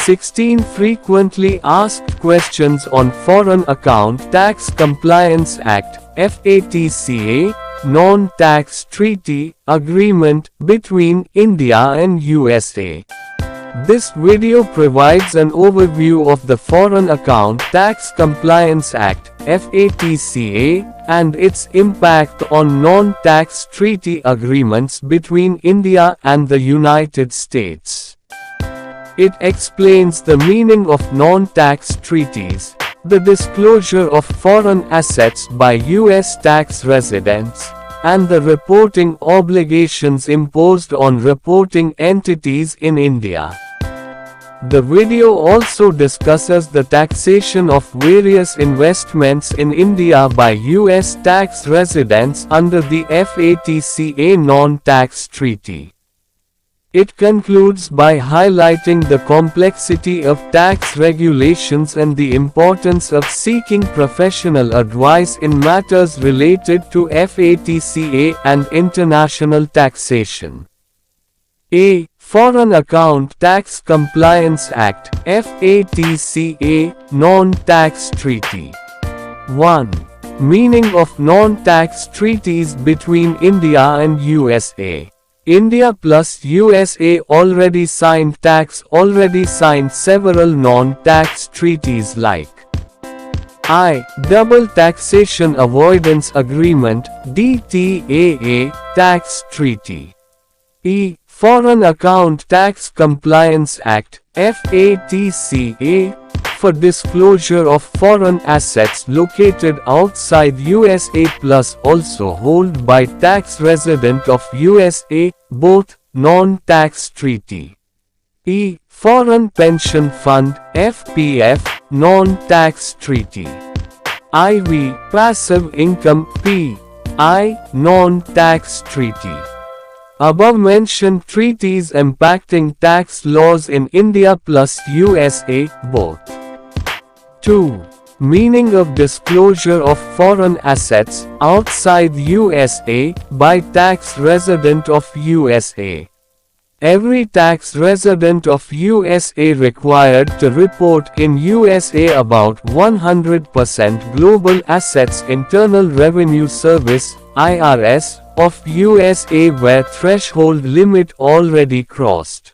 16 Frequently Asked Questions on Foreign Account Tax Compliance Act, FATCA, Non-Tax Treaty Agreement between India and USA. This video provides an overview of the Foreign Account Tax Compliance Act, FATCA, and its impact on non-tax treaty agreements between India and the United States. It explains the meaning of non-tax treaties, the disclosure of foreign assets by U.S. tax residents, and the reporting obligations imposed on reporting entities in India. The video also discusses the taxation of various investments in India by U.S. tax residents under the FATCA non-tax treaty. It concludes by highlighting the complexity of tax regulations and the importance of seeking professional advice in matters related to FATCA and international taxation. A. Foreign Account Tax Compliance Act, FATCA, Non-Tax Treaty. 1. Meaning of non-tax treaties between India and USA. India plus USA already signed several non-tax treaties like I. Double Taxation Avoidance Agreement, DTAA, Tax Treaty. E. Foreign Account Tax Compliance Act, FATCA, for disclosure of foreign assets located outside USA plus also held by tax resident of USA, both, non-tax treaty. E. Foreign Pension Fund, FPF, non-tax treaty. IV. Passive Income, PI, non-tax treaty. Above-mentioned treaties impacting tax laws in India plus USA, both. 2. Meaning of disclosure of foreign assets outside USA by tax resident of USA. Every tax resident of USA required to report in USA about 100% Global Assets Internal Revenue Service, IRS, of USA where threshold limit already crossed.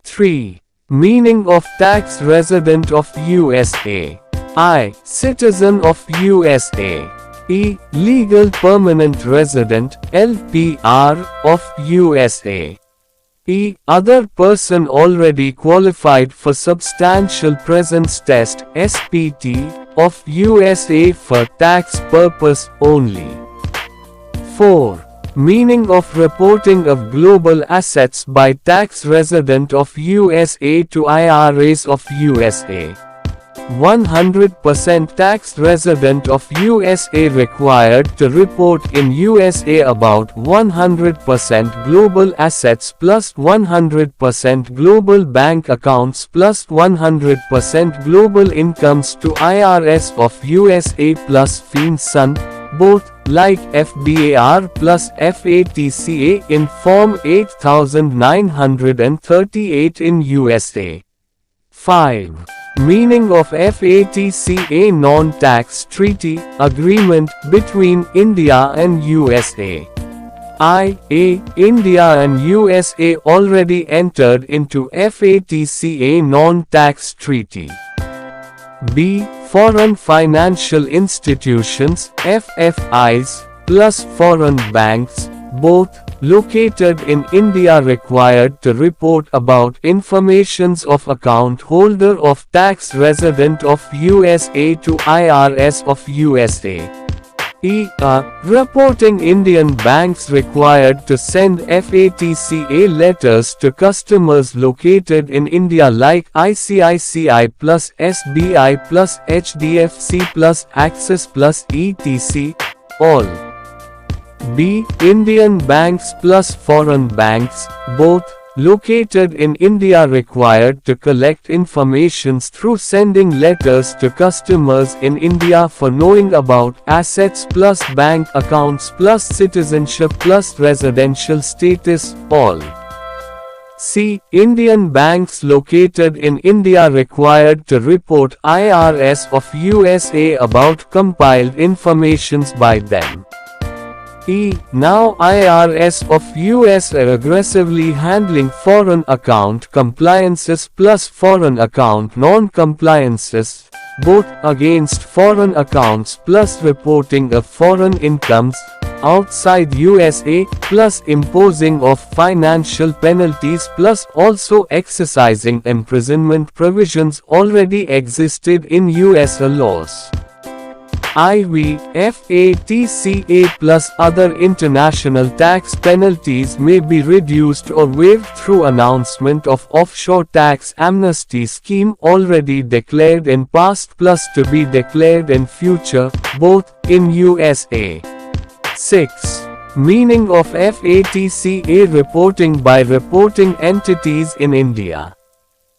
3. Meaning of tax resident of USA. I. Citizen of USA. E. Legal permanent resident, LPR, of USA. E. Other person already qualified for Substantial Presence Test, SPT, of USA for tax purpose only. 4. Meaning of reporting of global assets by tax resident of USA to IRAs of USA. 100% tax resident of USA required to report in USA about 100% global assets plus 100% global bank accounts plus 100% global incomes to IRS of USA plus FinCEN, both, like FBAR plus FATCA in Form 8938 in USA. 5. Meaning of FATCA non-tax treaty agreement between India and USA. I. India and USA already entered into FATCA non-tax treaty. B. Foreign financial institutions, FFIs, plus foreign banks, both, located in India required to report about informations of account holder of tax resident of USA to IRS of USA. E. Reporting Indian banks required to send FATCA letters to customers located in India like ICICI plus SBI plus HDFC plus Axis plus etc. all. B. Indian banks plus foreign banks, both, located in India required to collect informations through sending letters to customers in India for knowing about assets plus bank accounts plus citizenship plus residential status, all. C. Indian banks located in India required to report IRS of USA about compiled informations by them. E. Now IRS of US are aggressively handling foreign account compliances plus foreign account non-compliances, both against foreign accounts plus reporting of foreign incomes outside USA, plus imposing of financial penalties plus also exercising imprisonment provisions already existed in US laws. IV, FATCA plus other international tax penalties may be reduced or waived through announcement of offshore tax amnesty scheme already declared in past plus to be declared in future, both in USA. 6. Meaning of FATCA reporting by reporting entities in India.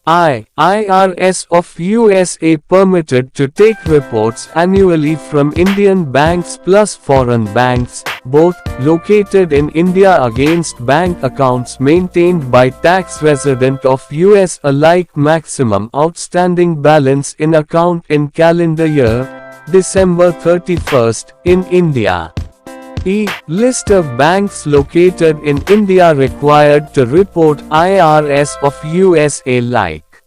IRS of USA permitted to take reports annually from Indian banks plus foreign banks, both located in India against bank accounts maintained by tax resident of US alike. Maximum outstanding balance in account in calendar year, December 31st, in India. E. List of banks located in India required to report IRS of USA like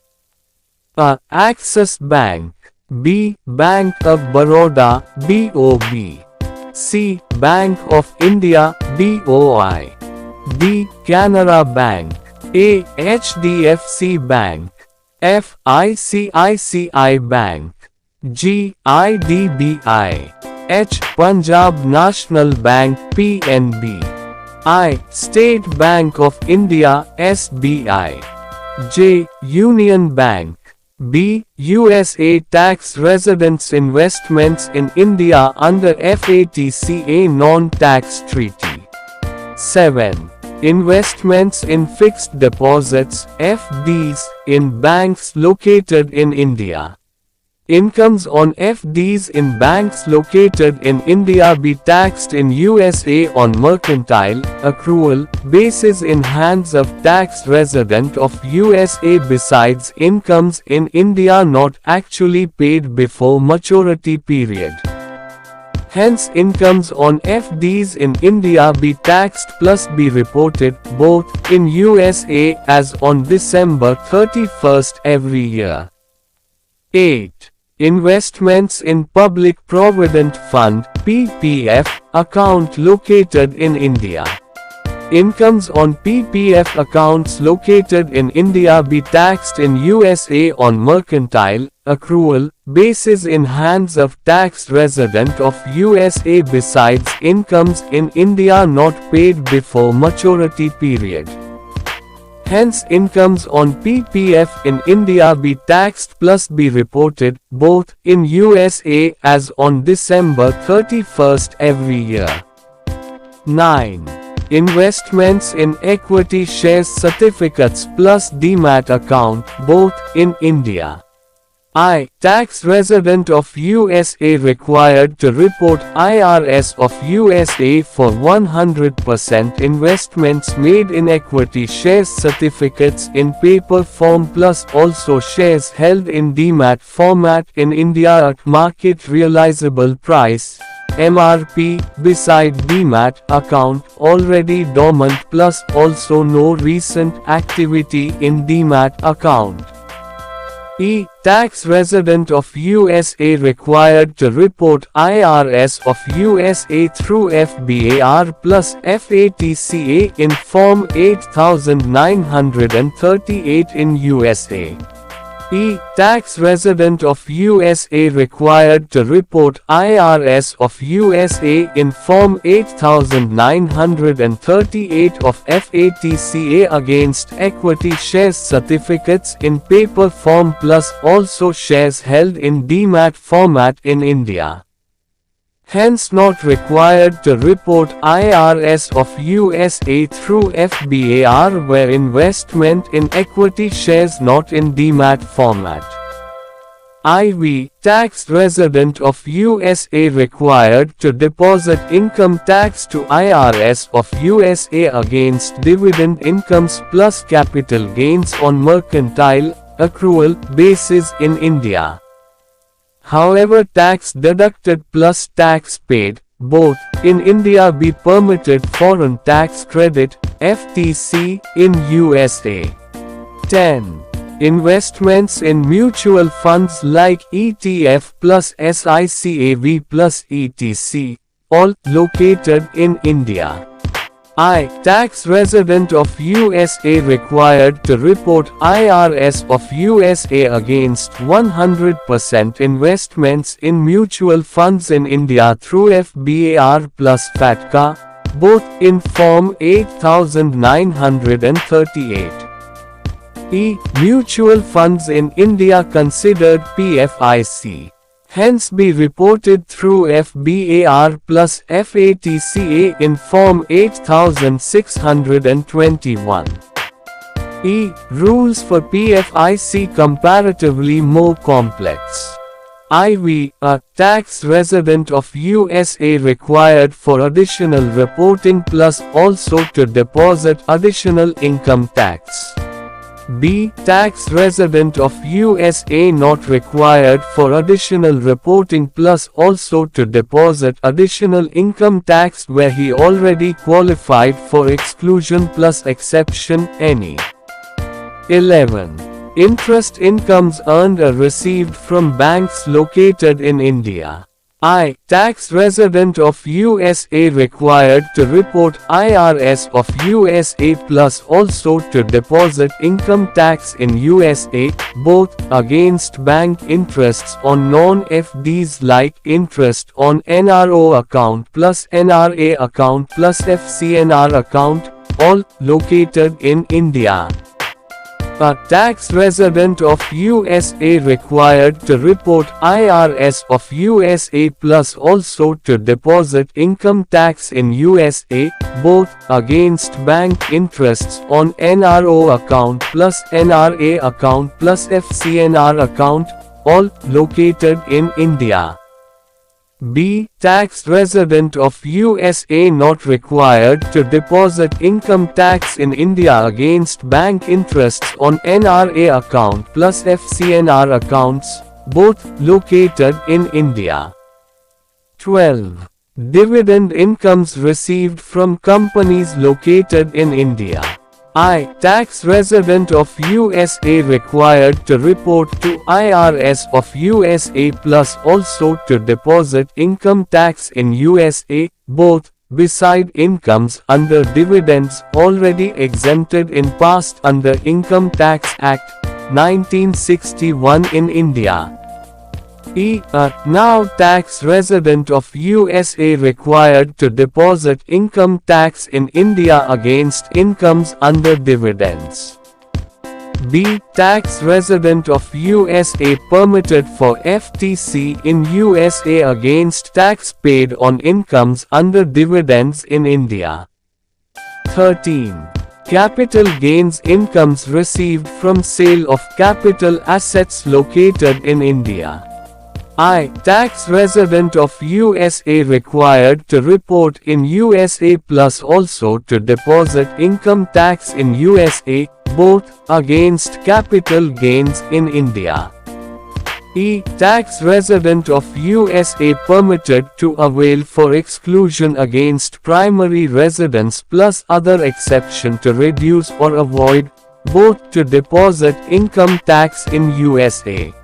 A. Axis Bank. B. Bank of Baroda, BOB. C. Bank of India, BOI. D. Canara Bank. A. HDFC Bank. F. ICICI Bank. G. IDBI. H. Punjab National Bank, PNB. I. State Bank of India, SBI. J. Union Bank. B. USA tax residents investments in India under FATCA non-tax treaty. 7. Investments in fixed deposits, FDs, in banks located in India. Incomes on FDs in banks located in India be taxed in USA on mercantile, accrual, basis in hands of tax resident of USA besides incomes in India not actually paid before maturity period. Hence incomes on FDs in India be taxed plus be reported, both in USA as on December 31st every year. 8. Investments in Public Provident Fund, PPF, account located in India. Incomes on PPF accounts located in India be taxed in USA on mercantile, accrual, basis in hands of tax resident of USA besides incomes in India not paid before maturity period. Hence incomes on PPF in India be taxed plus be reported, both in USA as on December 31st every year. 9. Investments in equity shares certificates plus demat account, both in India. I. Tax resident of USA required to report IRS of USA for 100% investments made in equity shares certificates in paper form plus also shares held in demat format in India at market realizable price, MRP, beside demat account already dormant plus also no recent activity in demat account. E. Tax resident of USA required to report IRS of USA through FBAR plus FATCA in Form 8938 in USA. E. Tax resident of USA required to report IRS of USA in Form 8938 of FATCA against equity shares certificates in paper form plus also shares held in demat format in India. Hence not required to report IRS of USA through FBAR where investment in equity shares not in demat format. IV. Tax resident of USA required to deposit income tax to IRS of USA against dividend incomes plus capital gains on mercantile accrual basis in India. However, tax deducted plus tax paid, both, in India be permitted foreign tax credit, FTC, in USA. 10. Investments in mutual funds like ETF plus SICAV plus ETC, all located in India. I. Tax resident of USA required to report IRS of USA against 100% investments in mutual funds in India through FBAR plus FATCA, both in Form 8938. E. Mutual funds in India considered PFIC. Hence be reported through FBAR plus FATCA in Form 8621. E. Rules for PFIC comparatively more complex. IV. A tax resident of USA required for additional reporting plus also to deposit additional income tax. B. Tax resident of USA not required for additional reporting plus also to deposit additional income tax where he already qualified for exclusion plus exception any. 11. Interest incomes earned or received from banks located in India. I. Tax resident of USA required to report IRS of USA plus also to deposit income tax in USA, both, against bank interests on non-FDs like interest on NRO account plus NRA account plus FCNR account, all located in India. A tax resident of USA required to report IRS of USA plus also to deposit income tax in USA, both, against bank interests on NRO account plus NRA account plus FCNR account, all located in India. B. Tax resident of USA not required to deposit income tax in India against bank interests on NRA account plus FCNR accounts, both located in India. 12. Dividend incomes received from companies located in India. I. Tax resident of USA required to report to IRS of USA plus also to deposit income tax in USA, both, beside incomes under dividends already exempted in past under Income Tax Act, 1961 in India. E. A now tax resident of USA required to deposit income tax in India against incomes under dividends. B. Tax resident of USA permitted for FTC in USA against tax paid on incomes under dividends in India. 13. Capital gains incomes received from sale of capital assets located in India. I. Tax resident of USA required to report in USA plus also to deposit income tax in USA, both, against capital gains in India. E. Tax resident of USA permitted to avail for exclusion against primary residence plus other exception to reduce or avoid, both to deposit income tax in USA.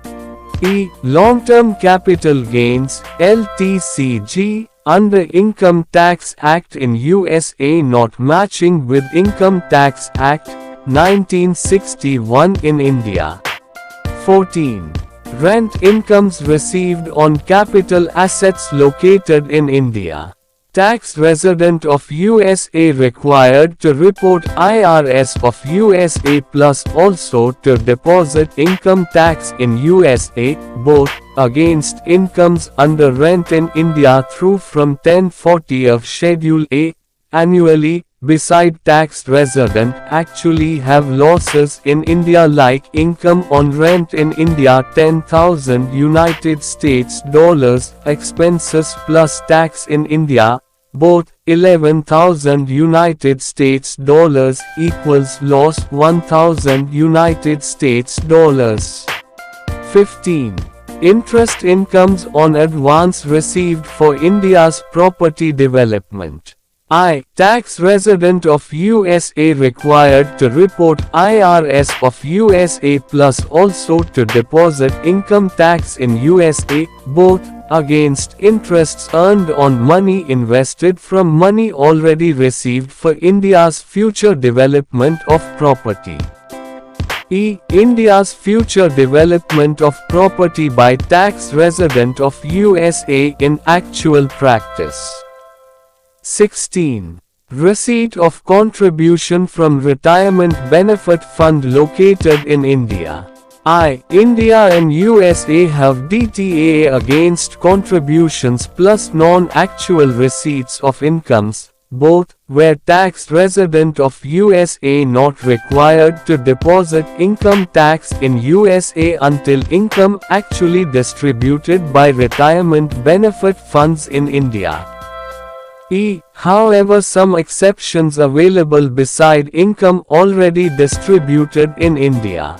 E. Long-term capital gains, LTCG, under Income Tax Act in USA not matching with Income Tax Act, 1961 in India. 14. Rent incomes received on capital assets located in India. Tax resident of USA required to report IRS of USA plus also to deposit income tax in USA, both, against incomes under rent in India through from 1040 of Schedule A, annually, beside tax resident actually have losses in India, like income on rent in India 10,000 United States dollars, expenses plus tax in India, both 11,000 United States dollars equals loss 1,000 United States dollars. 15. Interest incomes on advance received for India's property development. I. Tax resident of USA required to report IRS of USA plus also to deposit income tax in USA, both against interests earned on money invested from money already received for India's future development of property. E. India's future development of property by tax resident of USA in actual practice. 16. Receipt of contribution from retirement benefit fund located in India. I. India and USA have DTAA against contributions plus non-actual receipts of incomes, both were tax resident of USA not required to deposit income tax in USA until income actually distributed by retirement benefit funds in India. E. However, some exceptions available beside income already distributed in India.